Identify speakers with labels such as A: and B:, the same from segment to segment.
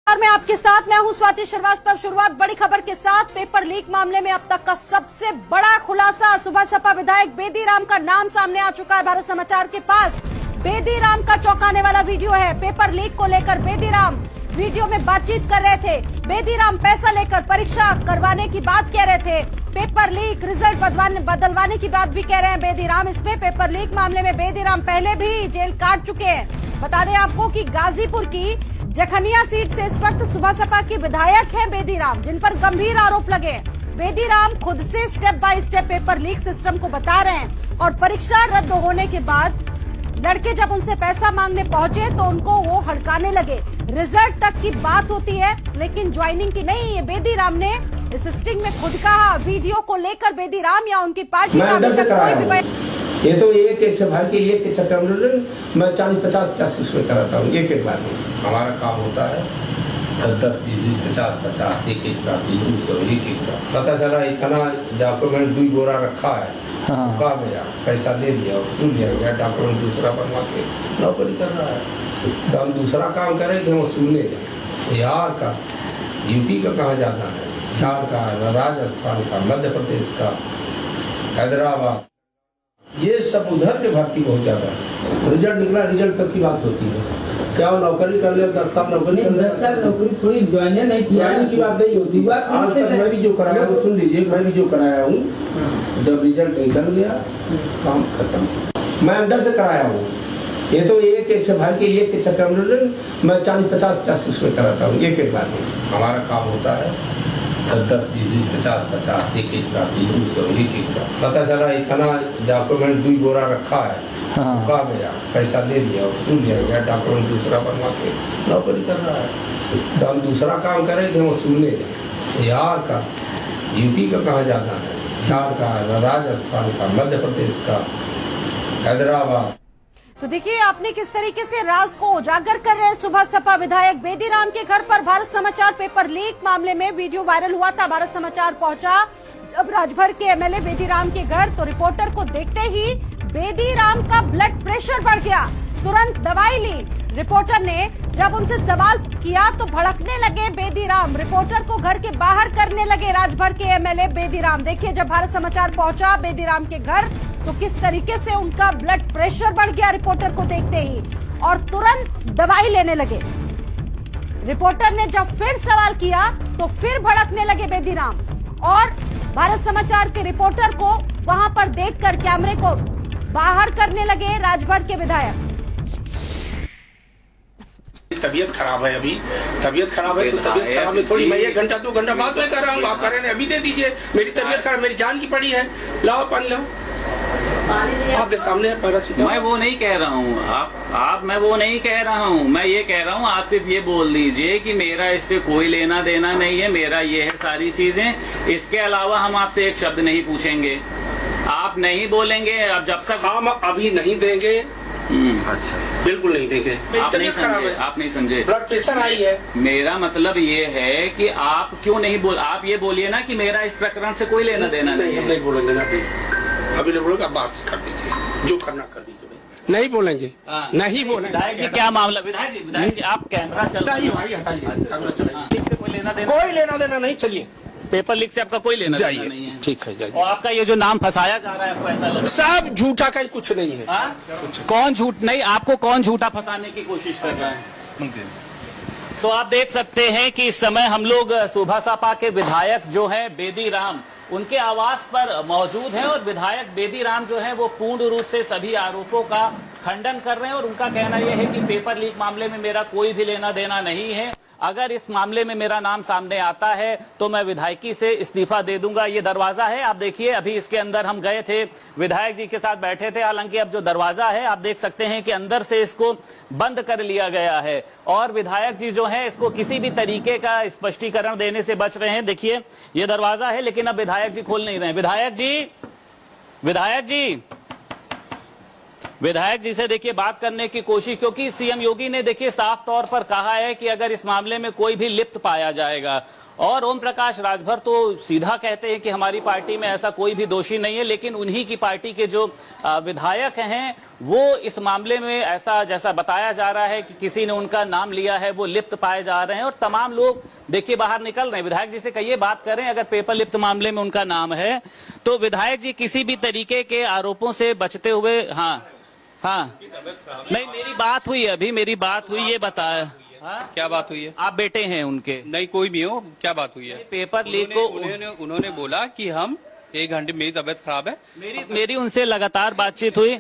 A: मैं आपके साथ मैं हूं स्वाति श्रीवास्तव। शुरुआत बड़ी खबर के साथ। पेपर लीक मामले में अब तक का सबसे बड़ा खुलासा। सुबह सपा विधायक बेदीराम का नाम सामने आ चुका है भारत समाचार के पास। बेदीराम का चौंकाने वाला वीडियो है। पेपर लीक को लेकर बेदीराम वीडियो में बातचीत कर रहे थे। बेदीराम पैसा लेकर परीक्षा करवाने की बात कह रहे थे। पेपर लीक रिजल्ट बदलवाने की बात भी कह रहे हैं बेदीराम। इसमें पेपर लीक मामले में बेदीराम पहले भी जेल काट चुके हैं। बता दें आपको कि गाजीपुर की जखनिया सीट से इस वक्त सुबह सपा के विधायक हैं बेदीराम, जिन पर गंभीर आरोप लगे। बेदीराम खुद से step by step paper leak system को बता रहे हैं और परीक्षा रद्द होने के बाद लड़के जब उनसे पैसा मांगने पहुंचे तो उनको वो हड़काने लगे। रिजल्ट तक की बात होती है लेकिन ज्वाइनिंग की नहीं। ये बेदीराम ने इस स्टिंग में खुद कहा। वीडियो को लेकर बेदीराम या उनकी पार्टी का कोई भी
B: ये तो एक भर के एक चक्कर में मैं 40-50 इसमें कराता हूँ एक बार में। हमारा काम होता है 10, 20, 50 एक साथ 200 एक साथ। पता चला इतना डॉक्यूमेंट 2 बोरा रखा है। कहा गया पैसा ले लिया और सुन लिया गया डॉक्यूमेंट दूसरा बनवा के नौकरी कर रहा है। तो हम दूसरा काम करें कि हम सुनने जाए। बिहार का, यूपी का कहाँ जाना है, बिहार का, राजस्थान का, मध्य प्रदेश का, हैदराबाद, ये सब उधर के भर्ती बहुत ज्यादा है। रिजल्ट निकला, रिजल्ट तक की बात होती है। क्या वो नौकरी कर ले 10 साल नौकरी कर ले?
C: 10 साल नौकरी थोड़ी ज्वाइन नहीं किया
B: की बात नहीं होती। आज तक मैं भी जो कराया हूँ, सुन लीजिए, मैं भी जो कराया हूँ, जब रिजल्ट निकल गया काम खत्म। मैं अंदर से कराया हूँ। ये तो एक भर के एक चक्कर में मैं 40-50 इसमें कराता हूँ एक बार में। हमारा काम होता है 10, 20, 50 एक साथ 200 एक साथ। पता चला इतना डॉक्यूमेंट 2 बोरा रखा है। कहा गया पैसा ले लिया और सुन लिया गया डॉक्यूमेंट दूसरा बनवा के नौकरी कर रहा है। तो हम दूसरा काम करें कि हम सुनने जाए। बिहार का, यूपी का कहाँ जाना है, बिहार का, राजस्थान का, मध्य प्रदेश का, हैदराबाद।
A: तो देखिए आपने किस तरीके से राज को उजागर कर रहे हैं सुबह सपा विधायक बेदीराम के घर पर। भारत समाचार पेपर लीक मामले में वीडियो वायरल हुआ था। भारत समाचार पहुंचा अब राजभर के एमएलए बेदीराम के घर, तो रिपोर्टर को देखते ही बेदीराम का ब्लड प्रेशर बढ़ गया। तुरंत दवाई ली। रिपोर्टर ने जब उनसे सवाल किया तो भड़कने लगे बेदीराम। रिपोर्टर को घर के बाहर करने लगे राजभर के एमएलए बेदीराम। देखिए जब भारत समाचार पहुंचा बेदीराम के घर तो किस तरीके से उनका ब्लड प्रेशर बढ़ गया रिपोर्टर को देखते ही, और तुरंत दवाई लेने लगे। रिपोर्टर ने जब फिर सवाल किया तो फिर भड़कने लगे बेदीराम और भारत समाचार के रिपोर्टर को वहां पर देखकर कैमरे को बाहर करने लगे राजभर के विधायक।
B: तबीयत खराब है, अभी तबीयत खराब है तो तबीयत खराब में थोड़ी मैं 1 घंटा 2 घंटा बाद में कर रहा हूँ। आप कह रहे हैं अभी दे दीजिए, मेरी तबीयत खराब, मेरी जान की पड़ी है। लाओ पानी लाओ, आपके सामने है पैरासिटामोल।
D: मैं वो नहीं कह रहा हूँ आप मैं वो नहीं कह रहा हूँ। मैं ये कह रहा हूँ आप सिर्फ ये बोल दीजिए कि मेरा इससे कोई लेना देना नहीं है, मेरा ये है सारी चीजें। इसके अलावा हम आपसे एक शब्द नहीं पूछेंगे। आप नहीं बोलेंगे। अब जब तक
B: हम अभी नहीं देंगे। अच्छा, बिल्कुल नहीं देंगे।
D: आप नहीं समझे।
B: ब्लड प्रेशर आई है।
D: मेरा मतलब ये है कि आप क्यों नहीं आप ये बोलिए ना कि मेरा इस प्रकरण से कोई लेना देना नहीं है।
B: नहीं बोलेंगे ना, अभी नहीं बोलेंगे। आप बाहर से कर दीजिए, जो करना कर दीजिए। नहीं बोलेंगे, नहीं बोलेंगे।
D: विधायक जी क्या मामला? विधायक जी आप कैमरा चल रहा है,
B: कोई लेना देना नहीं। चलिए,
D: पेपर लीक से आपका कोई लेना देना नहीं है।
B: ठीक है, जाइए।
D: और आपका ये जो नाम फंसाया जा रहा है आपको ऐसा लगा?
B: सब झूठा का कुछ नहीं है।
D: कौन झूठ नहीं, आपको कौन झूठा फंसाने की कोशिश कर रहा है? तो आप देख सकते हैं कि इस समय हम लोग सुबह सपा के विधायक जो है बेदीराम उनके आवास पर मौजूद हैं और विधायक बेदीराम जो है वो पूर्ण रूप से सभी आरोपों का खंडन कर रहे हैं और उनका कहना यह है कि पेपर लीक मामले में मेरा कोई भी लेना देना नहीं है। अगर इस मामले में मेरा नाम सामने आता है तो मैं विधायकी से इस्तीफा दे दूंगा। ये दरवाजा है, आप देखिए अभी इसके अंदर हम गए थे, विधायक जी के साथ बैठे थे। हालांकि अब जो दरवाजा है आप देख सकते हैं कि अंदर से इसको बंद कर लिया गया है और विधायक जी जो है इसको किसी भी तरीके का स्पष्टीकरण देने से बच रहे हैं। देखिए ये दरवाजा है लेकिन अब विधायक जी खोल नहीं रहे हैं। विधायक जी विधायक जी से देखिए बात करने की कोशिश, क्योंकि सीएम योगी ने देखिए साफ तौर पर कहा है कि अगर इस मामले में कोई भी लिप्त पाया जाएगा, और ओम प्रकाश राजभर तो सीधा कहते हैं कि हमारी पार्टी में ऐसा कोई भी दोषी नहीं है, लेकिन उन्हीं की पार्टी के जो विधायक हैं वो इस मामले में ऐसा जैसा बताया जा रहा है कि किसी ने उनका नाम लिया है, वो लिप्त पाए जा रहे हैं और तमाम लोग देखिए बाहर निकल रहे हैं। विधायक जी से कहिए बात करें, अगर पेपर लिप्त मामले में उनका नाम है तो विधायक जी किसी भी तरीके के आरोपों से बचते हुए। हाँ नहीं, मेरी बात हुई, अभी मेरी बात हुई, ये बताया।
E: क्या बात हुई है?
D: आप बेटे हैं उनके?
E: नहीं, कोई भी हो, क्या बात हुई है?
D: पेपर लीक को
E: उन्होंने बोला कि हम 1 घंटे, मेरी तबीयत खराब है।
D: मेरी उनसे लगातार बातचीत हुई,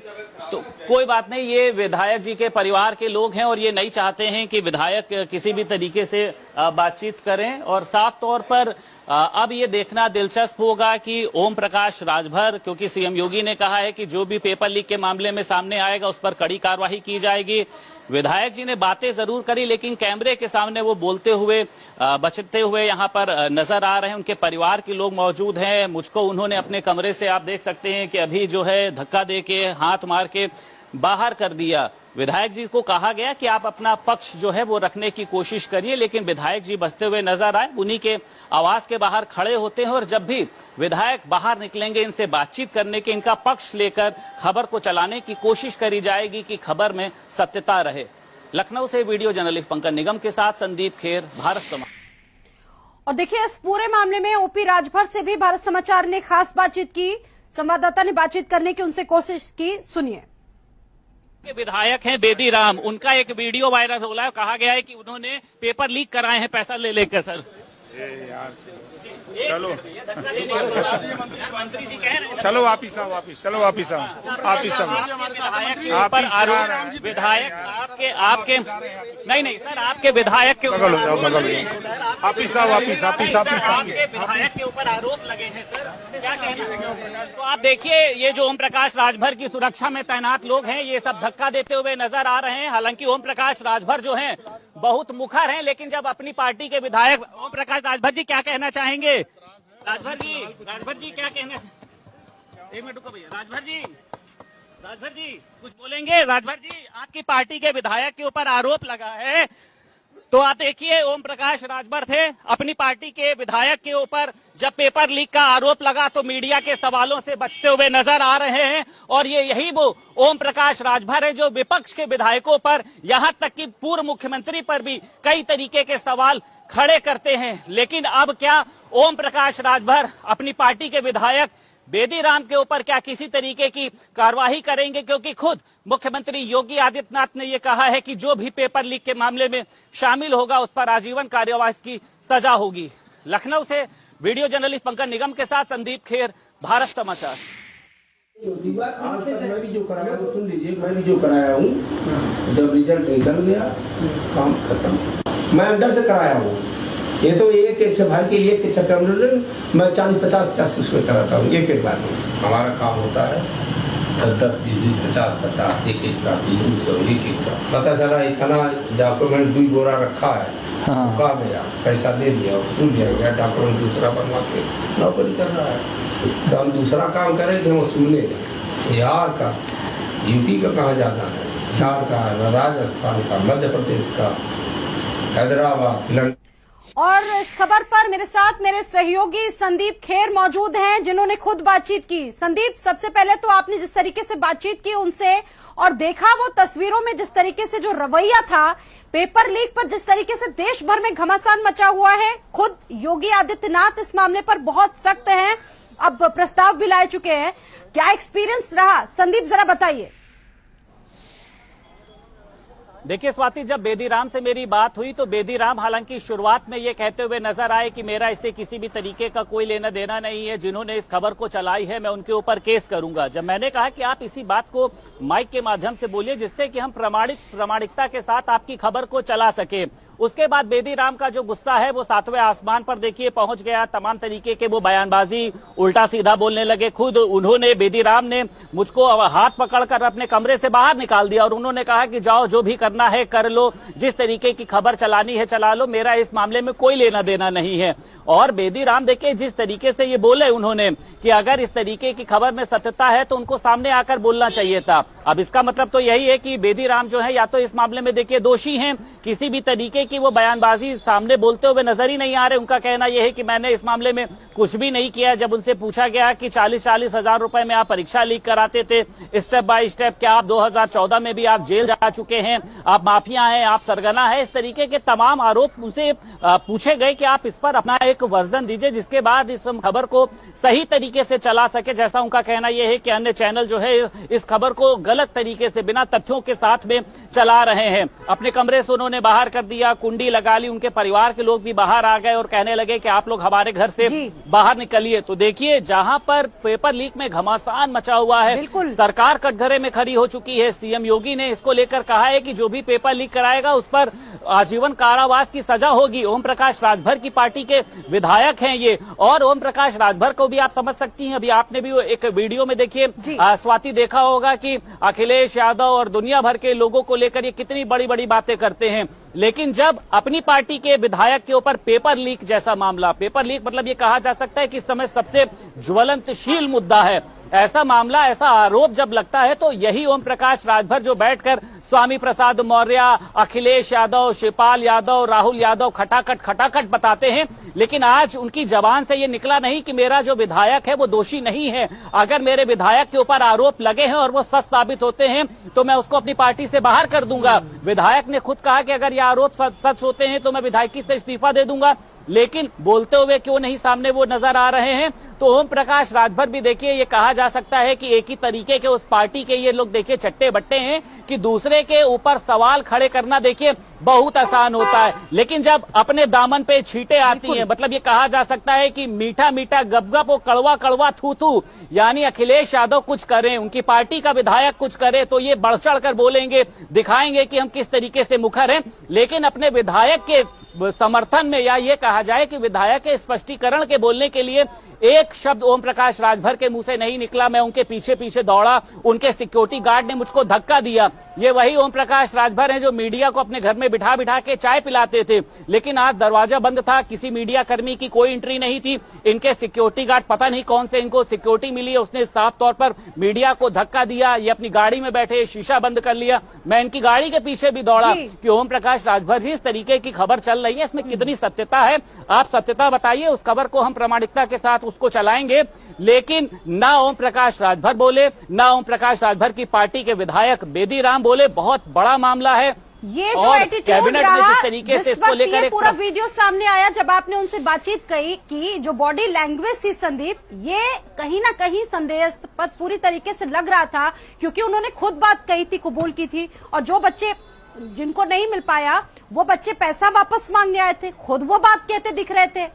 D: तो कोई बात नहीं, ये विधायक जी के परिवार के लोग हैं और ये नहीं चाहते हैं कि विधायक किसी भी तरीके से बातचीत करें। और साफ तौर पर अब ये देखना दिलचस्प होगा कि ओम प्रकाश राजभर, क्योंकि सीएम योगी ने कहा है कि जो भी पेपर लीक के मामले में सामने आएगा उस पर कड़ी कार्रवाई की जाएगी। विधायक जी ने बातें जरूर करी, लेकिन कैमरे के सामने वो बोलते हुए बचते हुए यहाँ पर नजर आ रहे हैं। उनके परिवार के लोग मौजूद हैं। मुझको उन्होंने अपने कमरे से, आप देख सकते हैं कि अभी जो है धक्का दे के, हाथ मार के बाहर कर दिया। विधायक जी को कहा गया कि आप अपना पक्ष जो है वो रखने की कोशिश करिए, लेकिन विधायक जी बचते हुए नजर आए। उन्हीं के आवास के बाहर खड़े होते हैं और जब भी विधायक बाहर निकलेंगे इनसे बातचीत करने के, इनका पक्ष लेकर खबर को चलाने की कोशिश करी जाएगी कि खबर में सत्यता रहे। लखनऊ से वीडियो जर्नलिस्ट पंकज निगम के साथ संदीप खेर, भारत समाचार।
A: और देखिए, इस पूरे मामले में ओपी राजभर से भी भारत समाचार ने खास बातचीत की। संवाददाता ने बातचीत करने की उनसे कोशिश की, सुनिए।
D: विधायक हैं बेदी राम, उनका एक वीडियो वायरल हो रहा है, कहा गया है कि उन्होंने पेपर लीक कराए हैं पैसा ले लेकर। सर
F: चलो
D: मंत्री जी कह रहे हैं,
F: चलो वापिस आओ, वापिस चलो, वापिस आओ, वापिस आओ।
D: विधायक आपके नहीं सर, आपके विधायक के
F: बगल हो जाओ, बगल हो जाओ, वापिस आओ, वापिस वापिस वापिस।
D: आपके विधायक के ऊपर आरोप लगे हैं सर, क्या कहना है? तो आप देखिए, ये जो ओम प्रकाश राजभर की सुरक्षा में तैनात लोग हैं, ये सब धक्का देते हुए नजर आ रहे हैं। हालांकि ओम प्रकाश राजभर जो हैं बहुत मुखर हैं, लेकिन जब अपनी पार्टी के विधायक, ओम प्रकाश राजभर जी क्या कहना चाहेंगे? राजभर जी क्या कहना? एक मिनट रुको भैया। राजभर जी कुछ बोलेंगे? राजभर जी, आपकी पार्टी के विधायक के ऊपर आरोप लगा है, तो आप देखिए, ओम प्रकाश राजभर थे, अपनी पार्टी के विधायक के ऊपर जब पेपर लीक का आरोप लगा तो मीडिया के सवालों से बचते हुए नजर आ रहे हैं। और ये यही वो ओम प्रकाश राजभर है जो विपक्ष के विधायकों पर, यहां तक कि पूर्व मुख्यमंत्री पर भी कई तरीके के सवाल खड़े करते हैं। लेकिन अब क्या ओम प्रकाश राजभर अपनी पार्टी के विधायक बेदी राम के ऊपर क्या किसी तरीके की कार्रवाई करेंगे? क्योंकि खुद मुख्यमंत्री योगी आदित्यनाथ ने यह कहा है कि जो भी पेपर लीक के मामले में शामिल होगा उस पर आजीवन कारावास की सजा होगी। लखनऊ से वीडियो जर्नलिस्ट पंकज निगम के साथ संदीप खेर, भारत समाचार।
B: आज तक मैं भी जो कराया वो सुन लीजिए, मैं भी जो कराया हूँ, जब रिजल्ट निकल गया काम खत्म। मैं अंदर से कराया हूँ, ये तो एक से भर के एक के चक्कर में मैं 40-50 उसमें कराता हूँ, एक बार में हमारा काम होता है। 10, 20, 50, एक साथ, 200 एक साथ। पता चला इतना डॉक्यूमेंट 2 बोरा रखा है, कहा गया, पैसा ले लिया, सुन लिया गया, डॉक्यूमेंट दूसरा बनवा के नौकरी कर रहा है। तो हम दूसरा काम करें कि हम सुनने बिहार का, यूपी का कहाँ जाना है, बिहार का, राजस्थान का, मध्य प्रदेश का, हैदराबाद, तेलंगाना।
A: और इस खबर पर मेरे साथ मेरे सहयोगी संदीप खेर मौजूद हैं, जिन्होंने खुद बातचीत की। संदीप, सबसे पहले तो आपने जिस तरीके से बातचीत की उनसे और देखा वो तस्वीरों में जिस तरीके से जो रवैया था, पेपर लीक पर जिस तरीके से देश भर में घमासान मचा हुआ है, खुद योगी आदित्यनाथ इस मामले पर बहुत सख्त हैं, अब प्रस्ताव भी ला चुके हैं। क्या एक्सपीरियंस रहा संदीप, जरा बताइए।
D: देखिए स्वाति, जब बेदी राम से मेरी बात हुई तो बेदी राम हालांकि शुरुआत में ये कहते हुए नजर आए कि मेरा इससे किसी भी तरीके का कोई लेना देना नहीं है, जिन्होंने इस खबर को चलाई है मैं उनके ऊपर केस करूंगा। जब मैंने कहा कि आप इसी बात को माइक के माध्यम से बोलिए जिससे कि हम प्रामाणिकता के साथ आपकी खबर को चला सके, उसके बाद बेदी राम का जो गुस्सा है वो 7वें आसमान पर देखिए पहुंच गया। तमाम तरीके के वो बयानबाजी उल्टा सीधा बोलने लगे। खुद उन्होंने, बेदी राम ने मुझको हाथ पकड़कर अपने कमरे से बाहर निकाल दिया और उन्होंने कहा कि जाओ जो भी करना है कर लो, जिस तरीके की खबर चलानी है चला लो, मेरा इस मामले में कोई लेना देना नहीं है। और बेदी राम देखिए जिस तरीके से ये बोले उन्होंने कि अगर इस तरीके की खबर में सत्यता है तो उनको सामने आकर बोलना चाहिए था। अब इसका मतलब तो यही है कि बेदी राम जो है या तो इस मामले में देखिए दोषी हैं, किसी भी तरीके की वो बयानबाजी सामने बोलते हुए नजर ही नहीं आ रहे। उनका कहना यह है कि मैंने इस मामले में कुछ भी नहीं किया। जब उनसे पूछा गया कि 40-40 हजार रुपए में आप परीक्षा लीक कराते थे स्टेप बाय स्टेप, क्या आप 2014 में भी आप जेल जा चुके हैं, आप माफिया हैं, आप सरगना है, इस तरीके के तमाम आरोप उनसे पूछे गए कि आप इस पर अपना एक वर्जन दीजिए जिसके बाद इस खबर को सही तरीके से चला सके। जैसा उनका कहना यह है कि अन्य चैनल जो है इस खबर को गलत तरीके से बिना तथ्यों के साथ में चला रहे हैं। अपने कमरे से उन्होंने बाहर कर दिया, कुंडी लगा ली, उनके परिवार के लोग भी बाहर आ गए और कहने लगे कि आप लोग हमारे घर से बाहर निकलिए। तो देखिए जहां पर पेपर लीक में घमासान मचा हुआ है, सरकार कटघरे में खड़ी हो चुकी है। सीएम योगी ने इसको लेकर कहा है कि जो भी पेपर लीक कराएगा उस पर आजीवन कारावास की सजा होगी। ओम प्रकाश राजभर की पार्टी के विधायक हैं ये, और ओम प्रकाश राजभर को भी आप समझ सकती हैं। अभी आपने भी एक वीडियो में देखिए स्वाति देखा होगा कि अखिलेश यादव और दुनिया भर के लोगों को लेकर ये कितनी बड़ी बड़ी बातें करते हैं, लेकिन जब अपनी पार्टी के विधायक के ऊपर पेपर लीक जैसा मामला, पेपर लीक मतलब ये कहा जा सकता है कि इस समय सबसे ज्वलंतशील मुद्दा है, ऐसा मामला, ऐसा आरोप जब लगता है तो यही ओम प्रकाश राजभर जो बैठकर स्वामी प्रसाद मौर्य, अखिलेश यादव, शिवपाल यादव, राहुल यादव खटाखट बताते हैं, लेकिन आज उनकी जबान से ये निकला नहीं कि मेरा जो विधायक है वो दोषी नहीं है। अगर मेरे विधायक के ऊपर आरोप लगे हैं और वो सच साबित होते हैं तो मैं उसको अपनी पार्टी से बाहर कर दूंगा। विधायक ने खुद कहा कि अगर ये आरोप सच होते हैं तो मैं विधायकी से इस्तीफा दे दूंगा, लेकिन बोलते हुए क्यों नहीं सामने वो नजर आ रहे हैं। तो ओम प्रकाश राजभर भी देखिए ये कहा जा सकता है कि एक ही तरीके के उस पार्टी के ये लोग देखिए चट्टे बट्टे हैं कि दूसरे के ऊपर सवाल खड़े करना देखिए बहुत आसान होता है, लेकिन जब अपने दामन पे छींटे आती हैं, मतलब ये कहा जा सकता है कि मीठा मीठा गपगप और कड़वा कड़वा थू थू, यानी अखिलेश यादव कुछ करें, उनकी पार्टी का विधायक कुछ करे तो ये बढ़ चढ़ कर बोलेंगे, दिखाएंगे कि हम किस तरीके से मुखर हैं, लेकिन अपने विधायक के समर्थन में या ये कहा जाए कि विधायक के स्पष्टीकरण के बोलने के लिए एक शब्द ओम प्रकाश राजभर के मुंह से नहीं निकला। मैं उनके पीछे पीछे दौड़ा, उनके सिक्योरिटी गार्ड ने मुझको धक्का दिया। ये वही ओम प्रकाश राजभर हैं जो मीडिया को अपने घर में बिठा बिठा के चाय पिलाते थे, लेकिन आज दरवाजा बंद था, किसी मीडिया कर्मी की कोई एंट्री नहीं थी। इनके सिक्योरिटी गार्ड पता नहीं कौन से इनको सिक्योरिटी मिली है, उसने साफ तौर पर मीडिया को धक्का दिया। ये अपनी गाड़ी में बैठे, शीशा बंद कर लिया। मैं इनकी गाड़ी के पीछे भी दौड़ा कि ओम प्रकाश राजभर जी इस तरीके की खबर चल रही है, इसमें कितनी सत्यता है, आप सत्यता बताइए, उस खबर को हम प्रामाणिकता के साथ उसको चलाएंगे। लेकिन ना ओम प्रकाश राजभर बोले, ना ओम प्रकाश राजभर की पार्टी के विधायक बेदी राम बोले। बहुत बड़ा मामला है
A: ये जो एटीट्यूड रहा,
D: जिस तरीके से इसको लेकर
A: ये पूरा वीडियो सामने आया जब आपने उनसे बातचीत की जो बॉडी लैंग्वेज थी संदीप, ये कहीं ना कहीं संदेहास्पद पूरी तरीके से लग रहा था, क्योंकि उन्होंने खुद बात कही थी, कबूल की थी, और जो बच्चे जिनको नहीं मिल पाया वो बच्चे पैसा वापस मांगने आए थे, खुद वो बात कहते दिख रहे थे।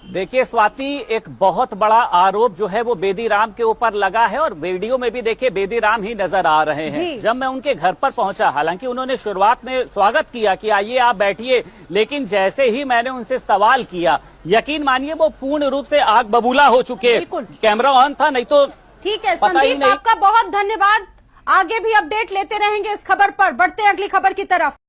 D: देखिए स्वाति, एक बहुत बड़ा आरोप जो है वो बेदी राम के ऊपर लगा है और वीडियो में भी देखिए बेदी राम ही नजर आ रहे हैं। जब मैं उनके घर पर पहुंचा, हालांकि उन्होंने शुरुआत में स्वागत किया कि आइए आप बैठिए, लेकिन जैसे ही मैंने उनसे सवाल किया, यकीन मानिए वो पूर्ण रूप से आग बबूला हो चुके। कैमरा ऑन था, नहीं तो
A: ठीक है संदीप, आपका बहुत धन्यवाद। आगे भी अपडेट लेते रहेंगे इस खबर पर। बढ़ते अगली खबर की तरफ।